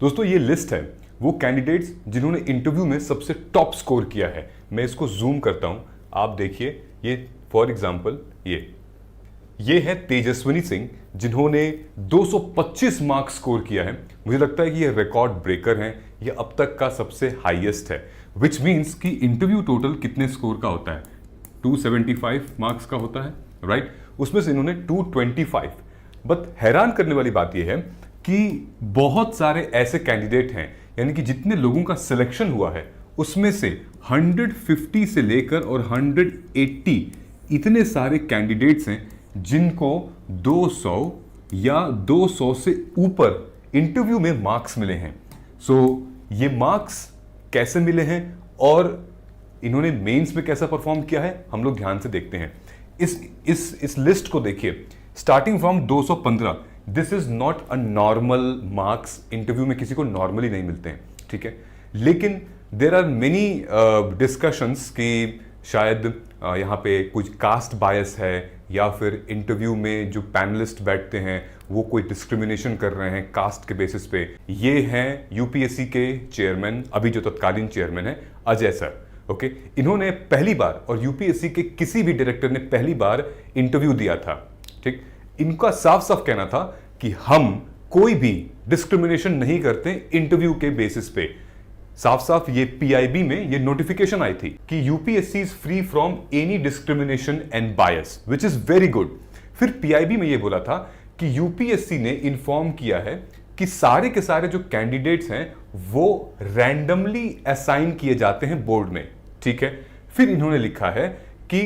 दोस्तों ये लिस्ट है वो कैंडिडेट्स जिन्होंने इंटरव्यू में सबसे टॉप स्कोर किया है। मैं इसको जूम करता हूं, आप देखिए। ये फॉर एग्जांपल ये है तेजस्विनी सिंह जिन्होंने 225 मार्क्स स्कोर किया है। मुझे लगता है कि ये रिकॉर्ड ब्रेकर हैं, ये अब तक का सबसे हाईएस्ट है। विच मीन्स कि इंटरव्यू टोटल कितने स्कोर का होता है, 275 मार्क्स का होता है, राइट। उसमें से इन्होंने 225। बट हैरान करने वाली बात यह है कि बहुत सारे ऐसे कैंडिडेट हैं, यानी कि जितने लोगों का सिलेक्शन हुआ है उसमें से 150 से लेकर और 180 इतने सारे कैंडिडेट्स हैं जिनको 200 या 200 से ऊपर इंटरव्यू में मार्क्स मिले हैं। सो ये मार्क्स कैसे मिले हैं और इन्होंने मेंस में कैसा परफॉर्म किया है, हम लोग ध्यान से देखते हैं। इस लिस्ट को देखिए, starting from 215। This is not a normal marks, interview में किसी को नॉर्मली नहीं मिलते हैं, ठीक है। लेकिन देर आर मेनी डिस्कशंस कि शायद यहाँ पे कुछ कास्ट बायस है या फिर इंटरव्यू में जो पैनलिस्ट बैठते हैं वो कोई डिस्क्रिमिनेशन कर रहे हैं कास्ट के बेसिस पे। ये हैं यूपीएससी के चेयरमैन, अभी जो तत्कालीन चेयरमैन है अजय सर, ओके। इन्होंने पहली बार, और यूपीएससी के किसी भी डायरेक्टर ने पहली बार इंटरव्यू दिया था, ठीक। इनका साफ साफ कहना था कि हम कोई भी डिस्क्रिमिनेशन नहीं करते इंटरव्यू के बेसिस पे। साफ साफ ये पीआईबी में ये नोटिफिकेशन आई थी कि UPSC is free from any discrimination and bias, which is very good. फिर पीआईबी में ये बोला था कि यूपीएससी ने इन्फॉर्म किया है कि सारे के सारे जो कैंडिडेट्स हैं वो रैंडमली असाइन किए जाते हैं बोर्ड में, ठीक है। फिर इन्होंने लिखा है कि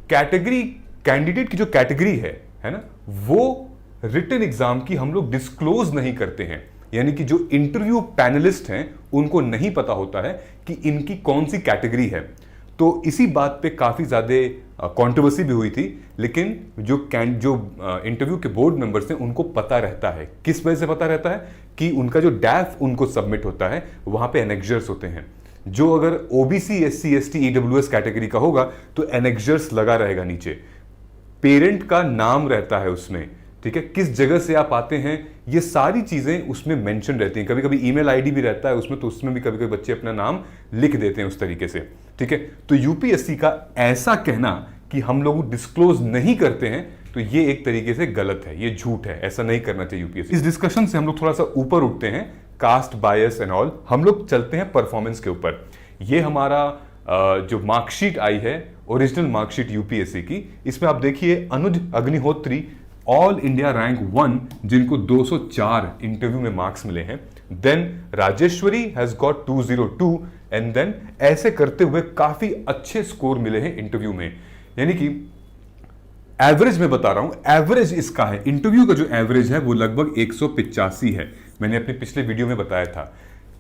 कैटेगरी, कैंडिडेट की जो कैटेगरी है ना, वो रिटन एग्जाम की हम लोग डिस्क्लोज नहीं करते हैं। यानी कि जो इंटरव्यू पैनलिस्ट हैं उनको नहीं पता होता है कि इनकी कौन सी कैटेगरी है। तो इसी बात पे काफी ज्यादा कंट्रोवर्सी भी हुई थी, लेकिन जो इंटरव्यू के बोर्ड मेंबर्स हैं उनको पता रहता है। किस वजह से पता रहता है कि उनका जो डैफ उनको सबमिट होता है वहां पे एनेक्जर्स होते हैं। जो अगर OBC, SC, ST, EWS category का होगा तो एनेक्जर्स लगा रहेगा नीचे, पेरेंट का नाम रहता है उसमें, ठीक है। किस जगह से आप आते हैं ये सारी चीजें उसमें मेंशन रहती हैं। कभी कभी ईमेल आईडी भी रहता है उसमें, तो उसमें भी कभी कभी बच्चे अपना नाम लिख देते हैं उस तरीके से, ठीक है। तो यूपीएससी का ऐसा कहना कि हम लोग डिस्क्लोज नहीं करते हैं, तो ये एक तरीके से गलत है, ये झूठ है, ऐसा नहीं करना चाहिए यूपीएससी। इस डिस्कशन से हम लोग थोड़ा सा ऊपर उठते हैं, कास्ट बायस एंड ऑल, हम लोग चलते हैं परफॉर्मेंस के ऊपर। ये हमारा जो मार्कशीट आई है, ओरिजिनल मार्कशीट यूपीएससी की, इसमें आप देखिए Anuj Agnihotri all India rank 1 जिनको 204 इंटरव्यू में मार्क्स मिले हैं। Then Rajeshwari has got 202 and then ऐसे करते हुए काफी अच्छे स्कोर मिले हैं इंटरव्यू में। यानी कि एवरेज में बता रहा हूं, एवरेज इसका है, इंटरव्यू का जो एवरेज है वो लगभग 185 है। मैंने अपने पिछले वीडियो में बताया था।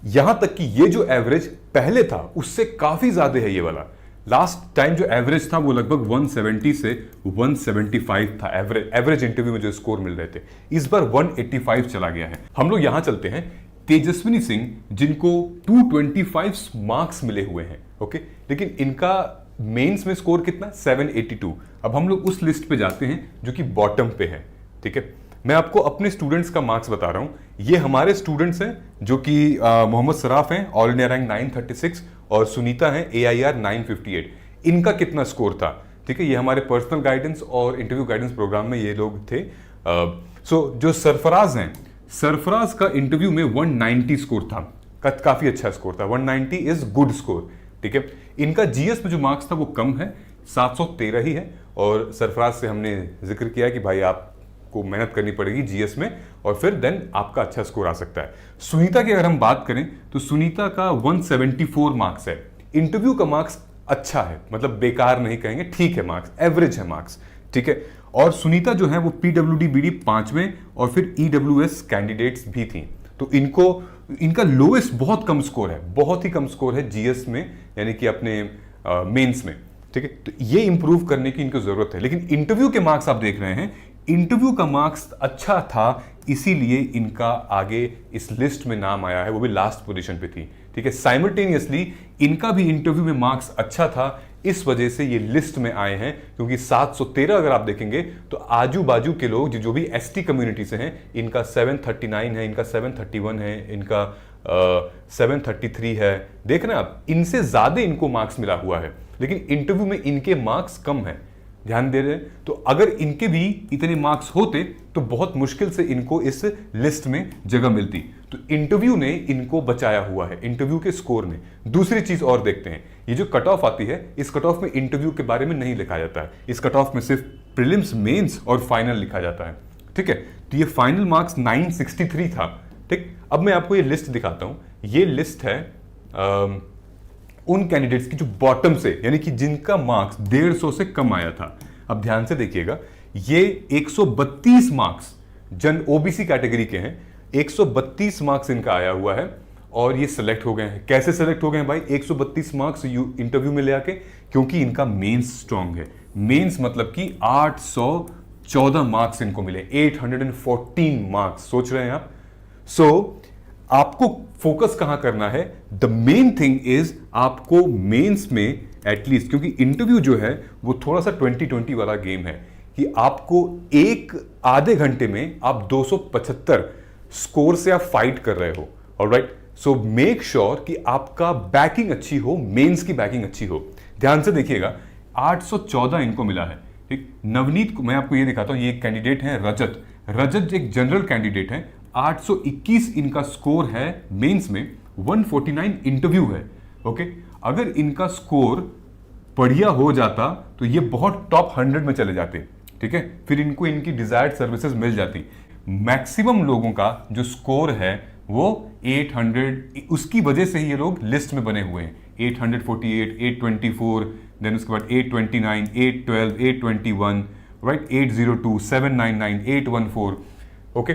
यहां तक कि ये जो एवरेज पहले था उससे काफी ज्यादा है ये वाला। लास्ट टाइम जो एवरेज था वो लगभग 170 से 175 था एवरेज इंटरव्यू में जो स्कोर मिल रहे थे। इस बार 185 चला गया है। हम लोग यहां चलते हैं तेजस्विनी सिंह जिनको 225 मार्क्स मिले हुए हैं, ओके। लेकिन इनका मेंस में स्कोर कितना, 782। अब हम लोग उस लिस्ट पे जाते हैं जो कि बॉटम पे है, ठीक है। मैं आपको अपने स्टूडेंट्स का मार्क्स बता रहा हूं। ये हमारे स्टूडेंट्स हैं जो कि मोहम्मद सराफ हैं, ऑल इंडिया रैंक 936, और सुनीता हैं AIR 958। इनका कितना स्कोर था, ठीक है। ये हमारे पर्सनल गाइडेंस और इंटरव्यू गाइडेंस प्रोग्राम में ये लोग थे। जो सरफराज हैं, सरफराज का इंटरव्यू में 190 स्कोर था, काफी अच्छा स्कोर था। 190 इज गुड स्कोर, ठीक है। इनका जीएस में जो मार्क्स था वो कम है, 713 ही है। और सरफराज से हमने जिक्र किया कि भाई आपको मेहनत करनी पड़ेगी जीएस में, और फिर देन आपका अच्छा स्कोर आ सकता है। सुनीता की अगर हम बात करें तो सुनीता का 174 मार्क्स है। इंटरव्यू का मार्क्स अच्छा है, मतलब बेकार नहीं कहेंगे, ठीक है मार्क्स, एवरेज है मार्क्स, ठीक है। और सुनीता जो है वो पीडब्ल्यूडी बीडी 5वें और फिर ईडब्ल्यूएस कैंडिडेट्स भी थी। तो इनका लोएस्ट बहुत कम स्कोर है, बहुत ही कम स्कोर है जीएस में, यानी कि अपने मेंस में, ठीक है। तो ये इंप्रूव करने की इनको जरूरत है। लेकिन इंटरव्यू के मार्क्स आप देख रहे हैं, इंटरव्यू का मार्क्स अच्छा था, इसीलिए इनका आगे इस लिस्ट में नाम आया है, वो भी लास्ट पोजीशन पे थी। ठीक है, साइमल्टेनियसली इनका भी इंटरव्यू में मार्क्स अच्छा था, इस वजह से ये लिस्ट में आए हैं। क्योंकि 713 अगर आप देखेंगे तो आजू बाजू के लोग जो भी एसटी कम्युनिटी से हैं, इनका 739 है, इनका 731 है, इनका 733 है। देख रहे हैं आप, इनसे ज्यादा इनको मार्क्स मिला हुआ है, लेकिन इंटरव्यू में इनके मार्क्स कम है। ध्यान दे रहे हैं? तो अगर इनके भी इतने मार्क्स होते तो बहुत मुश्किल से इनको इस लिस्ट में जगह मिलती। तो इंटरव्यू ने इनको बचाया हुआ है, इंटरव्यू के स्कोर ने। दूसरी चीज और देखते हैं, ये जो कट ऑफ आती है, इस कट ऑफ में इंटरव्यू के बारे में नहीं लिखा जाता है। इस कट ऑफ में सिर्फ प्रीलिम्स, मेंस और फाइनल लिखा जाता है। ठीक है, तो ये फाइनल मार्क्स 963 था। ठीक, अब मैं आपको ये लिस्ट दिखाता हूं। ये लिस्ट है उन कैंडिडेट्स की जो बॉटम से, यानी कि जिनका मार्क्स 150 से कम आया था। अब ध्यान से देखिएगा, ये 132 मार्क्स जन ओबीसी कैटेगरी के हैं, 132 मार्क्स इनका आया हुआ है और ये सिलेक्ट हो गए हैं। कैसे सिलेक्ट हो गए हैं भाई 132 मार्क्स इंटरव्यू में ले आके? क्योंकि इनका मेंस स्ट्रांग है। मेंस मतलब कि 814 मार्क्स इनको मिले, 814 मार्क्स। सोच रहे हैं आप? आपको फोकस कहां करना है? द मेन थिंग इज आपको मेंस में एटलीस्ट, क्योंकि इंटरव्यू जो है वो थोड़ा सा 2020 वाला गेम है कि आपको एक आधे घंटे में आप 275 स्कोर से आप फाइट कर रहे हो। ऑलराइट, सो मेक श्योर कि आपका बैकिंग अच्छी हो, मेंस की बैकिंग अच्छी हो। ध्यान से देखिएगा, 814 इनको मिला है। ठीक, नवनीत को मैं आपको ये दिखाता हूं, ये एक कैंडिडेट है रजत। रजत एक जनरल कैंडिडेट है, 821 इनका स्कोर है मेंस में, 149 इंटरव्यू है। ओके, अगर इनका स्कोर बढ़िया हो जाता तो ये बहुत टॉप 100 में चले जाते। ठीक है, फिर इनको इनकी डिजायर्ड सर्विसेज मिल जाती। मैक्सिमम लोगों का जो स्कोर है वो 800, उसकी वजह से ही ये लोग लिस्ट में बने हुए हैं। 848, 824, देन उसके बाद 829, 812, 821, राइट, 802, 799, 814। ओके,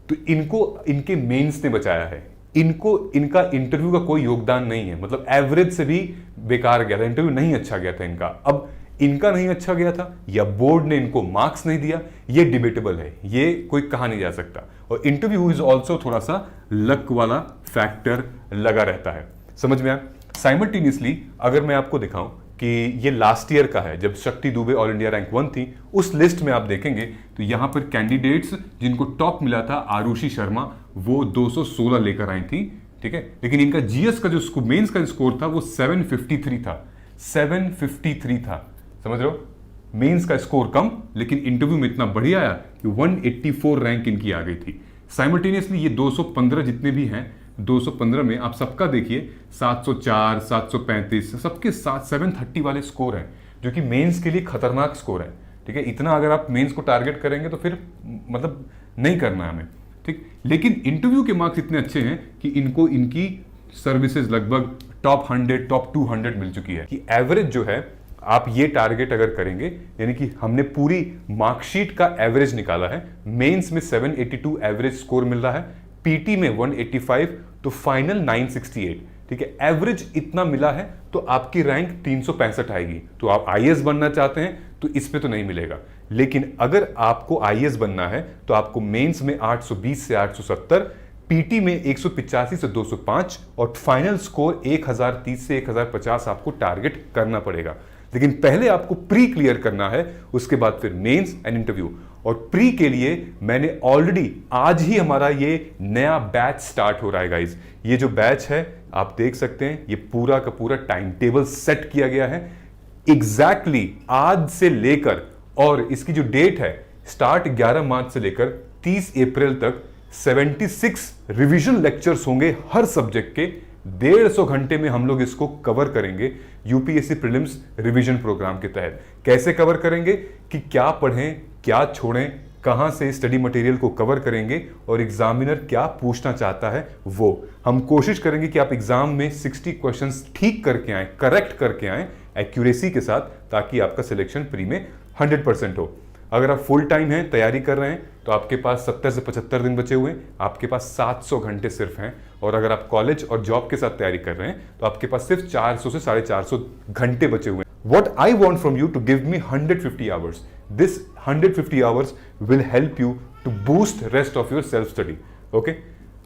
तो इनको इनके मेंस ने बचाया है। इनको इनका इंटरव्यू का कोई योगदान नहीं है, मतलब एवरेज से भी बेकार गया था, इंटरव्यू नहीं अच्छा गया था इनका। अब इनका नहीं अच्छा गया था या बोर्ड ने इनको मार्क्स नहीं दिया, ये डिबेटेबल है, ये कोई कहा नहीं जा सकता। और इंटरव्यू इज ऑल्सो थोड़ा सा लक वाला फैक्टर लगा रहता है। समझ में आया? साइमल्टेनियसली अगर मैं आपको दिखाऊं कि ये लास्ट ईयर का है, जब शक्ति दुबे ऑल इंडिया रैंक 1 थी, उस लिस्ट में आप देखेंगे तो यहां पर कैंडिडेट्स जिनको टॉप मिला था, आरुषि शर्मा, वो 216 लेकर आई थी। ठीक है, लेकिन इनका जीएस का जो मेंस का स्कोर था वो 753 था। 753 था, समझ रहे हो? मेंस का स्कोर कम, लेकिन इंटरव्यू में इतना बढ़िया आया कि 184 रैंक इनकी आ गई थी। साइमल्टेनियसली ये 215 जितने भी हैं, 215 में आप सबका देखिए 704, 735, सबके साथ 730 वाले स्कोर हैं, जो कि मेंस के लिए खतरनाक स्कोर है। ठीक है, इतना अगर आप मेंस को टारगेट करेंगे तो फिर मतलब नहीं करना है हमें। ठीक, लेकिन इंटरव्यू के मार्क्स इतने अच्छे हैं कि इनको इनकी सर्विसेज लगभग टॉप 100, टॉप 200 मिल चुकी है। कि एवरेज जो है आप ये टारगेट अगर करेंगे, यानी कि हमने पूरी मार्कशीट का एवरेज निकाला है, मेंस में 782 एवरेज स्कोर मिल रहा है, पीटी में 185, तो फाइनल 968। ठीक है, एवरेज इतना मिला है तो आपकी रैंक 365 आएगी। तो आप आईएएस बनना चाहते हैं तो इस पे तो नहीं मिलेगा, लेकिन अगर आपको आईएएस बनना है तो आपको मेंस में 820 से 870, पीटी में 185 से 205 और फाइनल स्कोर 1030 से 1050 आपको टारगेट करना पड़ेगा। लेकिन पहले आपको प्री क्लियर करना है, उसके बाद फिर मेंस एंड इंटरव्यू। और प्री के लिए मैंने ऑलरेडी आज ही हमारा ये नया बैच स्टार्ट हो रहा है गाइज। ये जो बैच है आप देख सकते हैं, ये पूरा का पूरा टाइम टेबल सेट किया गया है एग्जैक्टली आज से लेकर, और इसकी जो डेट है स्टार्ट 11 मार्च से लेकर 30 अप्रैल तक 76 रिवीजन लेक्चर्स होंगे हर सब्जेक्ट के। 150 घंटे में हम लोग इसको कवर करेंगे यूपीएससी प्रीलिम्स रिवीजन प्रोग्राम के तहत। कैसे कवर करेंगे कि क्या पढ़ें, क्या छोड़ें, कहां से स्टडी मटेरियल को कवर करेंगे और एग्जामिनर क्या पूछना चाहता है वो हम कोशिश करेंगे कि आप एग्जाम में 60 क्वेश्चंस ठीक करके आए, करेक्ट करके आए एक्यूरेसी के साथ, ताकि आपका सिलेक्शन प्री में 100% हो। अगर आप फुल टाइम हैं, तैयारी कर रहे हैं, तो आपके पास 70 से 75 दिन बचे हुए हैं, आपके पास 700 घंटे सिर्फ हैं। और अगर आप कॉलेज और जॉब के साथ तैयारी कर रहे हैं तो आपके पास सिर्फ 400 से 450 घंटे बचे हुए हैं। What I want from you to give me 150 hours. This 150 hours will help you to boost rest of your self study. Okay,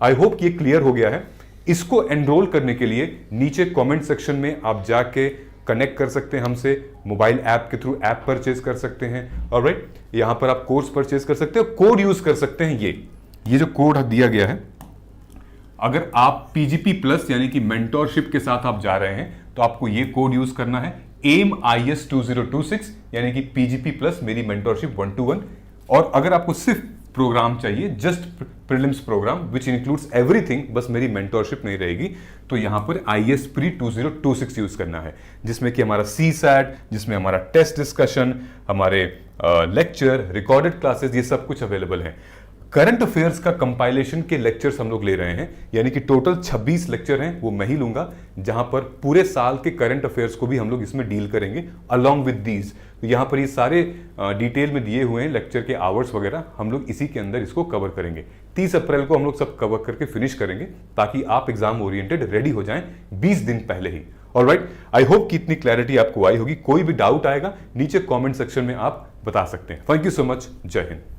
I hope ये क्लियर हो गया है। इसको एनरोल करने के लिए नीचे कमेंट सेक्शन में आप जाके कनेक्ट कर सकते हैं हमसे, मोबाइल ऐप के थ्रू ऐप परचेज कर सकते हैं। ऑलराइट, यहां पर आप कोर्स परचेज कर सकते हो, कोड यूज कर सकते हैं। ये जो कोड दिया गया है, अगर आप पीजीपी प्लस यानी कि मेंटोरशिप के साथ आप जा रहे हैं तो आपको ये कोड यूज करना है, AIMIS 2026 यानी कि पीजीपी प्लस मेरी मेंटोरशिप 1-to-1। और अगर आपको सिर्फ प्रोग्राम चाहिए, just prelims programme which includes everything, बस मेरी मेंटोरशिप नहीं रहेगी, तो यहां पर IS Pre 2026 यूज करना है, जिसमें कि हमारा CSAT, जिसमें हमारा टेस्ट डिस्कशन, हमारे लेक्चर, रिकॉर्डेड क्लासेस, ये सब कुछ अवेलेबल है। करंट अफेयर्स का कंपाइलेशन के लेक्चर्स हम लोग ले रहे हैं, यानी कि टोटल 26 लेक्चर हैं, वो मैं ही लूंगा, जहां पर पूरे साल के करंट अफेयर्स को भी हम लोग इसमें डील करेंगे अलॉन्ग विद दीज। तो यहां पर ये सारे डिटेल में दिए हुए हैं लेक्चर के आवर्स वगैरह, हम लोग इसी के अंदर इसको कवर करेंगे। 30 अप्रैल को हम लोग सब कवर करके फिनिश करेंगे, ताकि आप एग्जाम ओरिएंटेड रेडी हो जाएं 20 दिन पहले ही। ऑलराइट, आई होप कि इतनी क्लैरिटी आपको आई होगी। कोई भी डाउट आएगा नीचे कॉमेंट सेक्शन में आप बता सकते हैं। थैंक यू सो मच, जय हिंद।